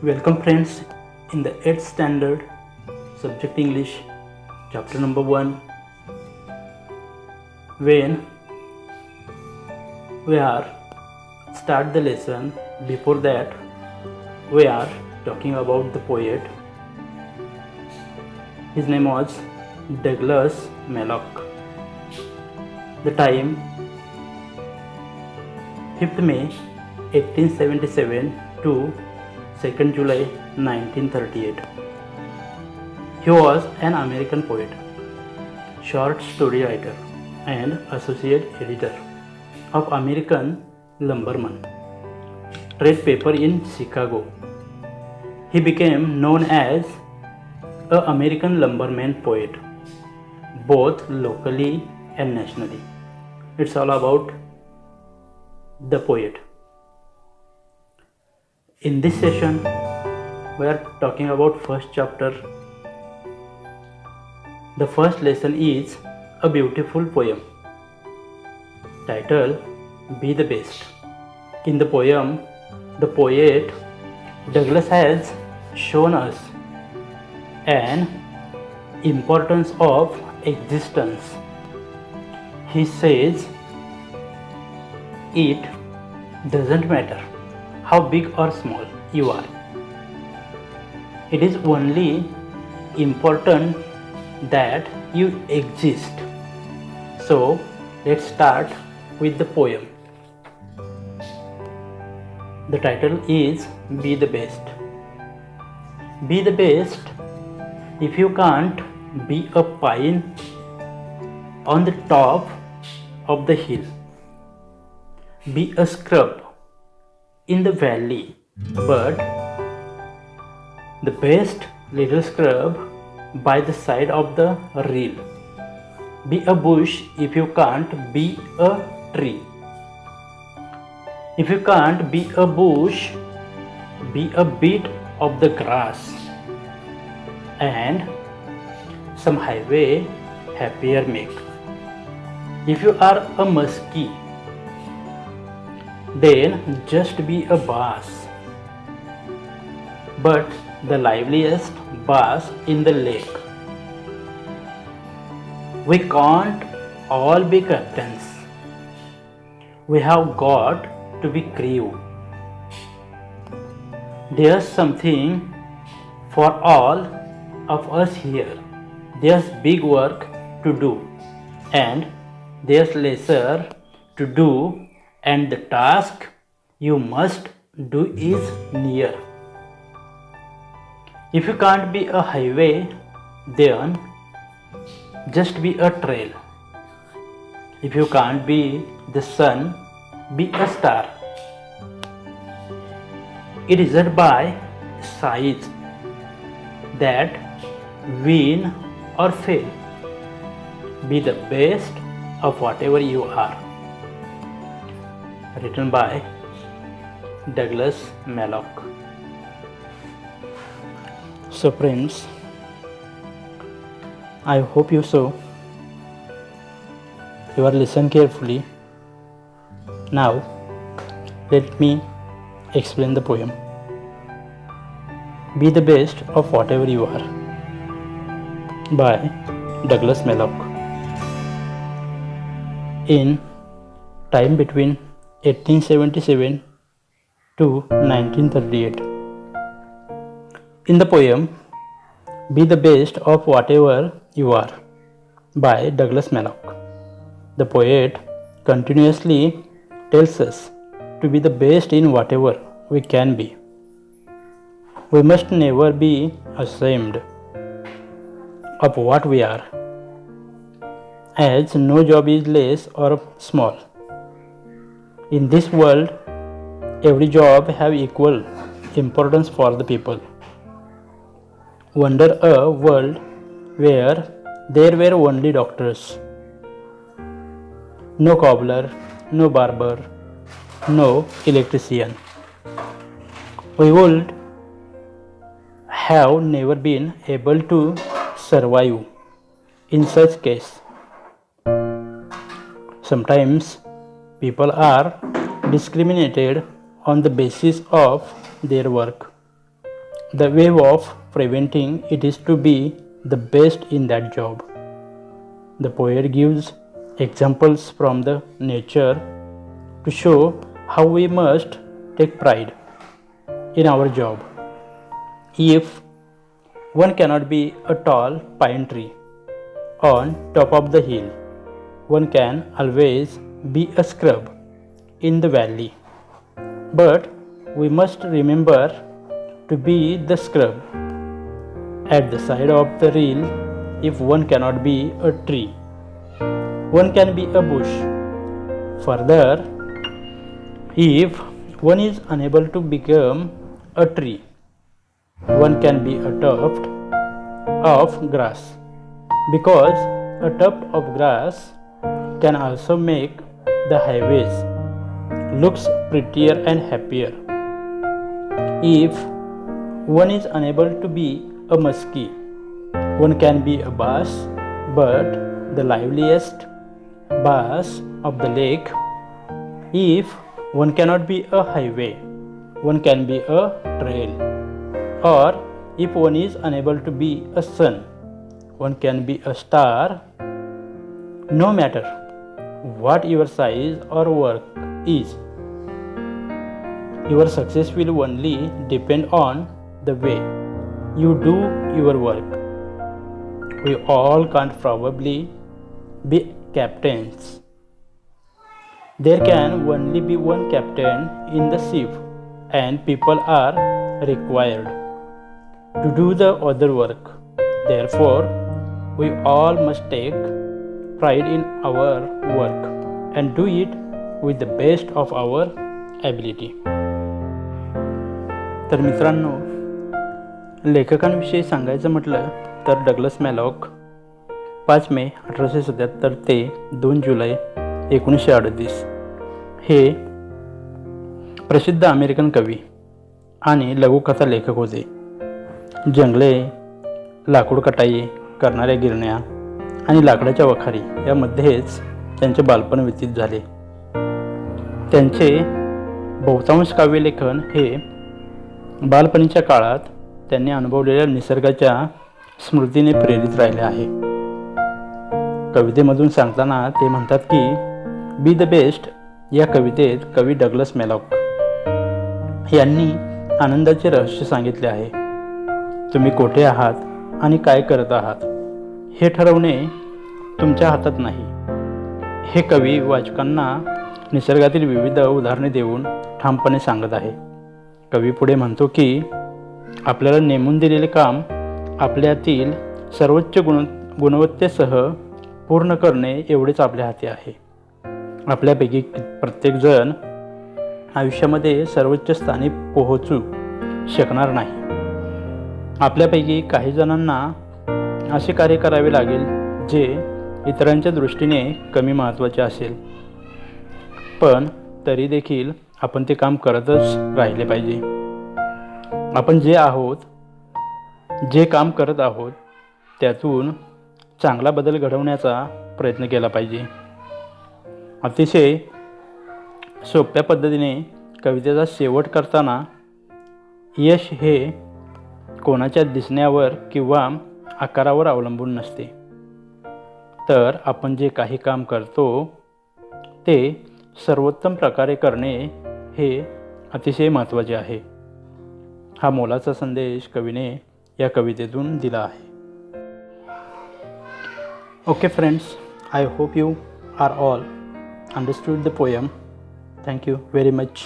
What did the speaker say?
Welcome friends in the 8th standard subject English chapter number 1. When we are start the lesson, before that we are talking about the poet. His name was Douglas Malloch. The time 5th May 1877 to 2nd July 1938. He was an American poet, short story writer, and associate editor of American Lumberman trade paper in Chicago. He became known as an American lumberman poet, both locally and nationally. It's all about the poet. In this session, we are talking about first chapter. The first lesson is a beautiful poem. Title, Be the Best. In the poem, the poet Douglas has shown us an importance of existence. He says, it doesn't matter how big or small you are. It is only important that you exist. So let's start with the poem. The title is Be the Best. Be the best. If you can't be a pine on the top of the hill, be a scrub in the valley, but the best little scrub by the side of the rail. Be a bush if you can't be a tree. If you can't be a bush, be a bit of the grass, and some highway happier make. If you are a muskie, then just be a bass, but the liveliest bass in the lake. We can't all be captains. We have got to be crew. There's something for all of us here. There's big work to do, and there's lesser to do, and the task you must do is near. If you can't be a highway, then just be a trail. If you can't be the sun, be a star. It isn't by size that win or fail. Be the best of whatever you are. Written by Douglas Malloch. So friends, I hope you are listen carefully. Now let me explain the poem. Be the best of whatever you are by Douglas Malloch. In time between 1877 to 1938. In the poem, Be the Best of Whatever You Are by Douglas Malloch, the poet continuously tells us to be the best in whatever we can be. We must never be ashamed of what we are, as no job is less or small. In this world, every job have equal importance for the people. Wonder a world where there were only doctors, no cobbler, no barber, no electrician. We would have never been able to survive in such case. Sometimes people are discriminated on the basis of their work. The way of preventing it is to be the best in that job. The poet gives examples from the nature to show how we must take pride in our job. If one cannot be a tall pine tree on top of the hill, one can always be a scrub in the valley. But we must remember to be the scrub at the side of the hill. If one cannot be a tree, one can be a bush. Further, if one is unable to become a tree, one can be a tuft of grass, because a tuft of grass can also make the highways looks prettier and happier. If one is unable to be a muskie, one can be a bass, but the liveliest bass of the lake. If one cannot be a highway, one can be a trail. Or if one is unable to be a sun, one can be a star. No matter what your size or work is, your success will only depend on the way you do your work. We all can't probably be captains. There can only be one captain in the ship, and people are required to do the other work. Therefore, we all must take pride in our work and do it with the best of our ability. तर मित्रांनो, लेखकांविषयी सांगायचं म्हटलं तर Douglas malloc 5 मे 1877 ते 2 जुलै 1938 हे प्रसिद्ध American कवी आणि लघुकथा लेखक होते. जंगले, लाकूड कटाई करणाऱ्या गिरण्या आणि लाकडाच्या वखारी यामध्येच त्यांचे बालपण व्यतीत झाले. त्यांचे बहुतांश काव्यलेखन हे बालपणीच्या काळात त्यांनी अनुभवलेल्या निसर्गाच्या स्मृतीने प्रेरित राहिले आहे. कवितेमधून सांगताना ते म्हणतात की बी द बेस्ट या कवितेत कवी डग्लस मॅलॉक यांनी आनंदाचे रहस्य सांगितले आहे. तुम्ही कोठे आहात आणि काय करत आहात हे ठरवणे तुमच्या हातात नाही. हे कवी वाचकांना निसर्गातील विविध उदाहरणे देऊन ठामपणे सांगत आहे. कवी पुढे म्हणतो की आपल्याला नेमून दिलेले काम आपल्यातील सर्वोच्च गुणवत्तेसह पूर्ण करणे एवढेच आपल्या हाती आहे. आपल्यापैकी प्रत्येकजण आयुष्यामध्ये सर्वोच्च स्थानी पोहोचू शकणार नाही. आपल्यापैकी काही जणांना असे कार्य करावे लागेल जे इतरांच्या दृष्टीने कमी महत्त्वाचे असेल, पण तरी देखील आपण ते काम करतच राहिले पाहिजे. आपण जे काम करत आहोत त्यातून चांगला बदल घडवण्याचा प्रयत्न केला पाहिजे. अतिशय सोप्या पद्धतीने कवितेचा शेवट करताना यश हे कोणाच्या दिसण्यावर किंवा आकारावर अवलंबून नसते, तर आपण जे काही काम करतो ते सर्वोत्तम प्रकारे करणे हे अतिशय महत्त्वाचे आहे. हा मोलाचा संदेश कवीने या कवितेतून दिला आहे. Okay friends, I hope you are all understood the poem. Thank you very much.